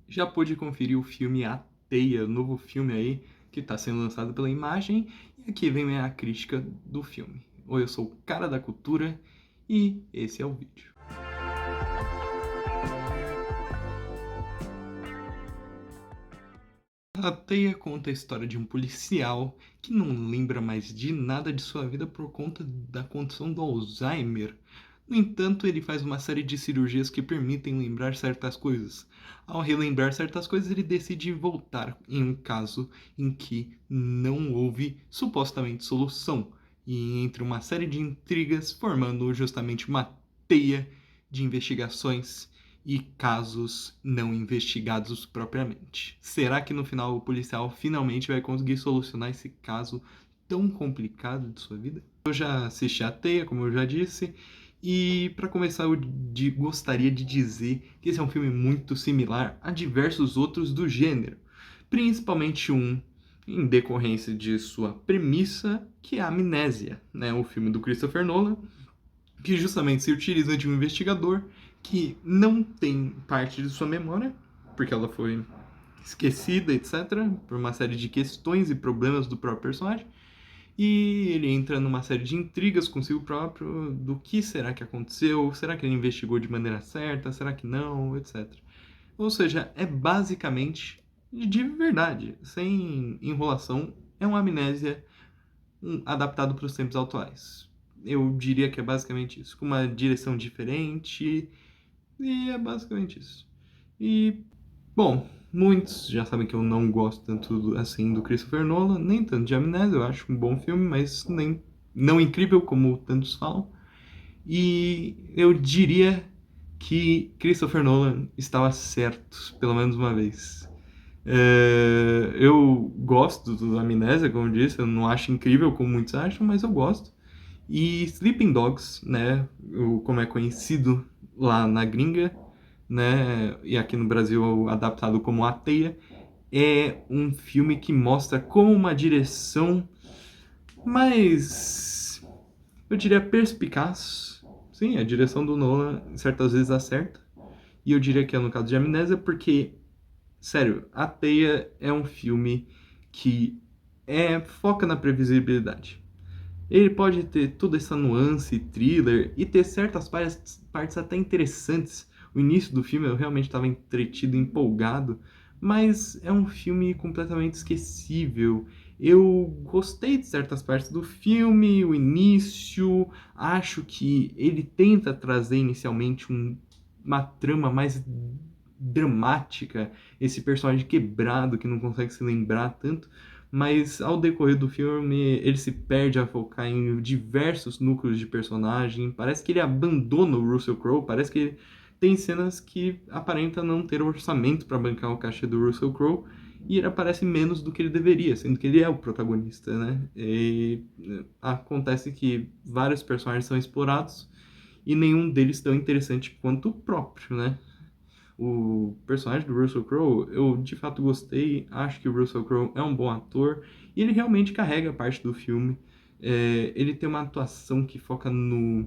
Já pôde conferir o filme A Teia, novo filme aí que está sendo lançado pela Imagem, e aqui vem a crítica do filme. Oi, eu sou o cara da cultura e esse é o vídeo. A Teia conta a história de um policial que não lembra mais de nada de sua vida por conta da condição do Alzheimer. No entanto, ele faz uma série de cirurgias que permitem lembrar certas coisas. Ao relembrar certas coisas, ele decide voltar em um caso em que não houve supostamente solução, e entre uma série de intrigas, formando justamente uma teia de investigações e casos não investigados propriamente. Será que no final o policial finalmente vai conseguir solucionar esse caso tão complicado de sua vida? Eu já assisti a Teia, como eu já disse, e para começar eu gostaria de dizer que esse é um filme muito similar a diversos outros do gênero, principalmente um em decorrência de sua premissa, que é a Amnésia, né? O filme do Christopher Nolan, que justamente se utiliza de um investigador que não tem parte de sua memória, porque ela foi esquecida, etc., por uma série de questões e problemas do próprio personagem, e ele entra numa série de intrigas consigo próprio do que será que aconteceu, será que ele investigou de maneira certa, será que não, etc. Ou seja, é basicamente, de verdade, sem enrolação, é uma amnésia adaptado para os tempos atuais. Eu diria que é basicamente isso, com uma direção diferente, e é basicamente isso. E, bom, muitos já sabem que eu não gosto tanto assim do Christopher Nolan, nem tanto de Amnésia, eu acho um bom filme, mas nem não incrível como tantos falam. E eu diria que Christopher Nolan estava certo, pelo menos uma vez. Eu gosto do Amnésia, como eu disse, eu não acho incrível como muitos acham, mas eu gosto. E Sleeping Dogs, né, como é conhecido lá na gringa, né, e aqui no Brasil adaptado como A Teia, é um filme que mostra como uma direção mais, eu diria, perspicaz. Sim, a direção do Nolan certas vezes acerta. E eu diria que é no caso de Amnésia, porque, sério, A Teia é um filme que foca na previsibilidade. Ele pode ter toda essa nuance, thriller, e ter certas partes até interessantes. O início do filme eu realmente estava entretido, empolgado, mas é um filme completamente esquecível. Eu gostei de certas partes do filme, o início, acho que ele tenta trazer inicialmente uma trama mais dramática, esse personagem quebrado que não consegue se lembrar tanto, mas ao decorrer do filme ele se perde a focar em diversos núcleos de personagem, parece que ele abandona o Russell Crowe, parece que tem cenas que aparenta não ter orçamento para bancar o cachê do Russell Crowe, e ele aparece menos do que ele deveria, sendo que ele é o protagonista, né? E acontece que vários personagens são explorados e nenhum deles tão interessante quanto o próprio, né? O personagem do Russell Crowe, eu de fato gostei, acho que o Russell Crowe é um bom ator e ele realmente carrega parte do filme. Ele tem uma atuação que foca no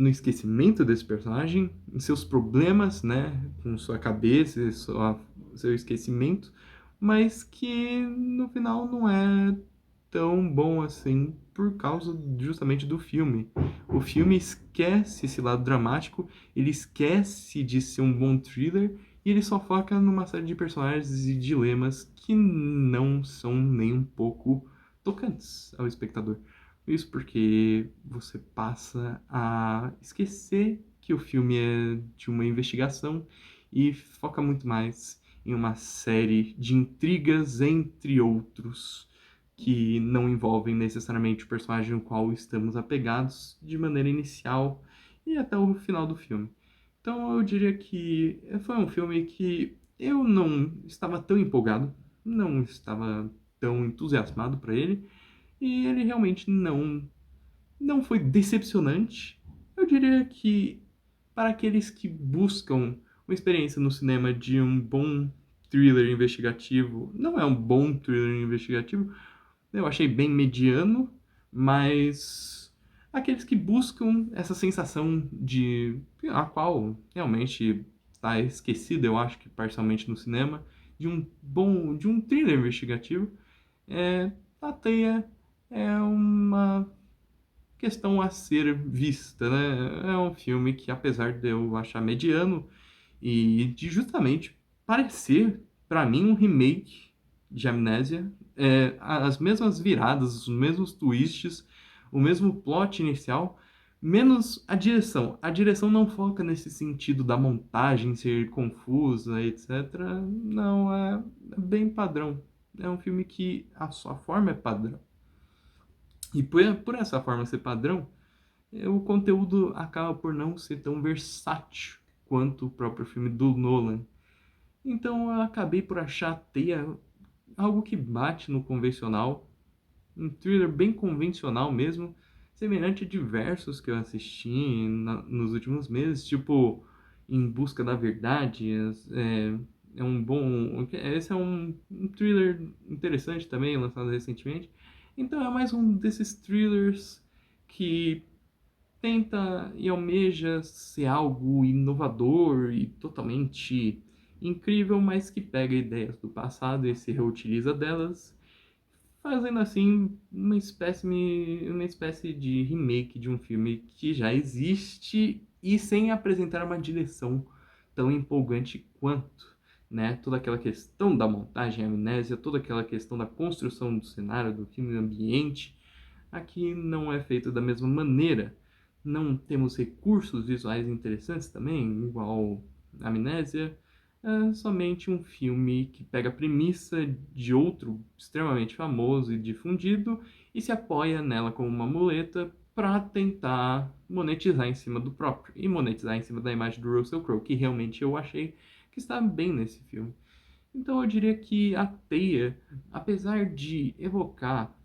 esquecimento desse personagem, em seus problemas, né, com sua cabeça, seu esquecimento, mas que no final não é tão bom assim por causa justamente do filme. O filme esquece esse lado dramático, ele esquece de ser um bom thriller e ele só foca numa série de personagens e dilemas que não são nem um pouco tocantes ao espectador. Isso porque você passa a esquecer que o filme é de uma investigação e foca muito mais em uma série de intrigas entre outros que não envolvem necessariamente o personagem no qual estamos apegados de maneira inicial e até o final do filme. Então eu diria que foi um filme que eu não estava tão empolgado, não estava tão entusiasmado para ele, e ele realmente não foi decepcionante. Eu diria que para aqueles que buscam uma experiência no cinema de um bom thriller investigativo, não é um bom thriller investigativo, eu achei bem mediano, mas aqueles que buscam essa sensação de a qual realmente tá esquecida, eu acho que parcialmente no cinema, de um thriller investigativo. A Teia é uma questão a ser vista, né? É um filme que, apesar de eu achar mediano e de justamente parecer, pra mim, um remake de Amnésia, as mesmas viradas, os mesmos twists, o mesmo plot inicial, menos a direção. A direção não foca nesse sentido da montagem ser confusa, etc. Não, é bem padrão. É um filme que a sua forma é padrão. E por essa forma ser padrão, o conteúdo acaba por não ser tão versátil quanto o próprio filme do Nolan. Então eu acabei por achar a Teia algo que bate no convencional, um thriller bem convencional mesmo, semelhante a diversos que eu assisti nos últimos meses, tipo Em Busca da Verdade. É um bom. Esse é um thriller interessante também, lançado recentemente. Então é mais um desses thrillers que tenta e almeja ser algo inovador e totalmente incrível, mas que pega ideias do passado e se reutiliza delas, fazendo assim uma espécie de remake de um filme que já existe e sem apresentar uma direção tão empolgante quanto. Né? Toda aquela questão da montagem, a amnésia, toda aquela questão da construção do cenário, do filme, do ambiente, aqui não é feito da mesma maneira. Não temos recursos visuais interessantes também, igual Amnésia. É somente um filme que pega a premissa de outro extremamente famoso e difundido e se apoia nela como uma muleta para tentar monetizar em cima do próprio e monetizar em cima da imagem do Russell Crowe, que realmente eu achei que está bem nesse filme. Então eu diria que a Teia, apesar de evocar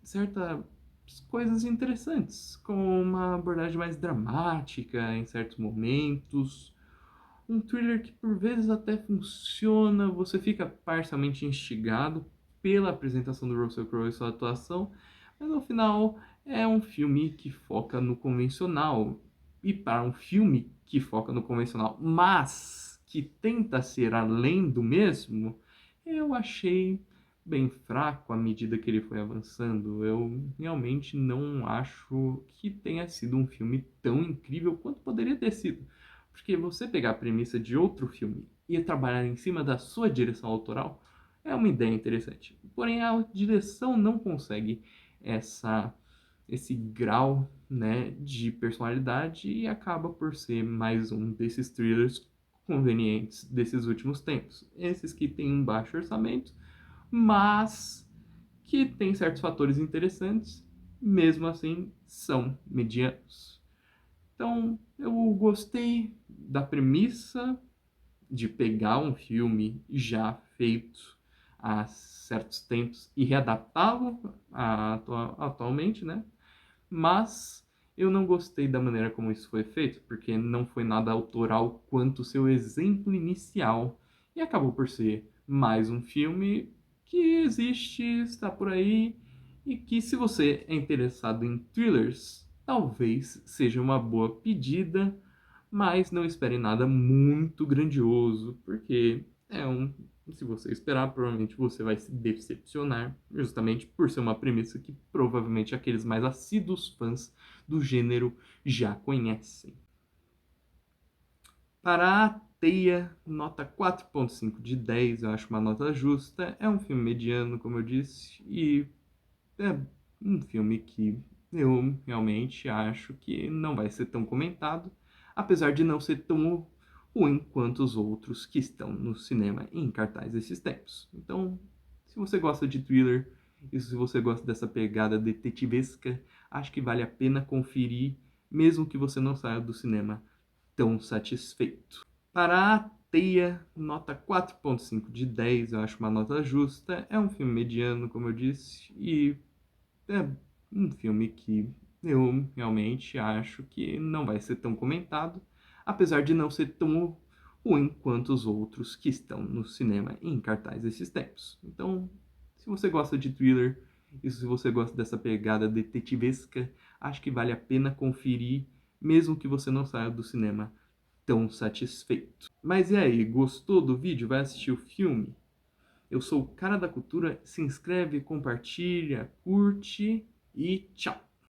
certas coisas interessantes, com uma abordagem mais dramática em certos momentos, um thriller que por vezes até funciona, você fica parcialmente instigado pela apresentação do Russell Crowe e sua atuação, mas no final é um filme que foca no convencional. E para um filme que foca no convencional, mas que tenta ser além do mesmo, eu achei bem fraco à medida que ele foi avançando. Eu realmente não acho que tenha sido um filme tão incrível quanto poderia ter sido. Porque você pegar a premissa de outro filme e trabalhar em cima da sua direção autoral é uma ideia interessante. Porém, a direção não consegue essa esse grau, né, de personalidade e acaba por ser mais um desses thrillers convenientes desses últimos tempos. Esses que têm um baixo orçamento, mas que têm certos fatores interessantes, mesmo assim são medianos. Então, eu gostei da premissa de pegar um filme já feito há certos tempos e readaptá-lo atualmente, né? Mas eu não gostei da maneira como isso foi feito, porque não foi nada autoral quanto o seu exemplo inicial e acabou por ser mais um filme que existe, está por aí e que, se você é interessado em thrillers, talvez seja uma boa pedida, mas não espere nada muito grandioso, porque se você esperar, provavelmente você vai se decepcionar, justamente por ser uma premissa que provavelmente aqueles mais assíduos fãs do gênero já conhecem. Para a Teia, nota 4,5 de 10, eu acho uma nota justa. É um filme mediano, como eu disse, e é um filme que eu realmente acho que não vai ser tão comentado, apesar de não ser tão ruim quanto os outros que estão no cinema em cartaz esses tempos. Então, se você gosta de thriller e se você gosta dessa pegada detetivesca, acho que vale a pena conferir, mesmo que você não saia do cinema tão satisfeito. Para a Teia, nota 4,5 de 10, eu acho uma nota justa. É um filme mediano, como eu disse, e é um filme que eu realmente acho que não vai ser tão comentado, apesar de não ser tão ruim quanto os outros que estão no cinema em cartaz esses tempos. Então, se você gosta de thriller e se você gosta dessa pegada detetivesca, acho que vale a pena conferir, mesmo que você não saia do cinema tão satisfeito. Mas e aí, gostou do vídeo? Vai assistir o filme? Eu sou o Cara da Cultura, se inscreve, compartilha, curte e tchau!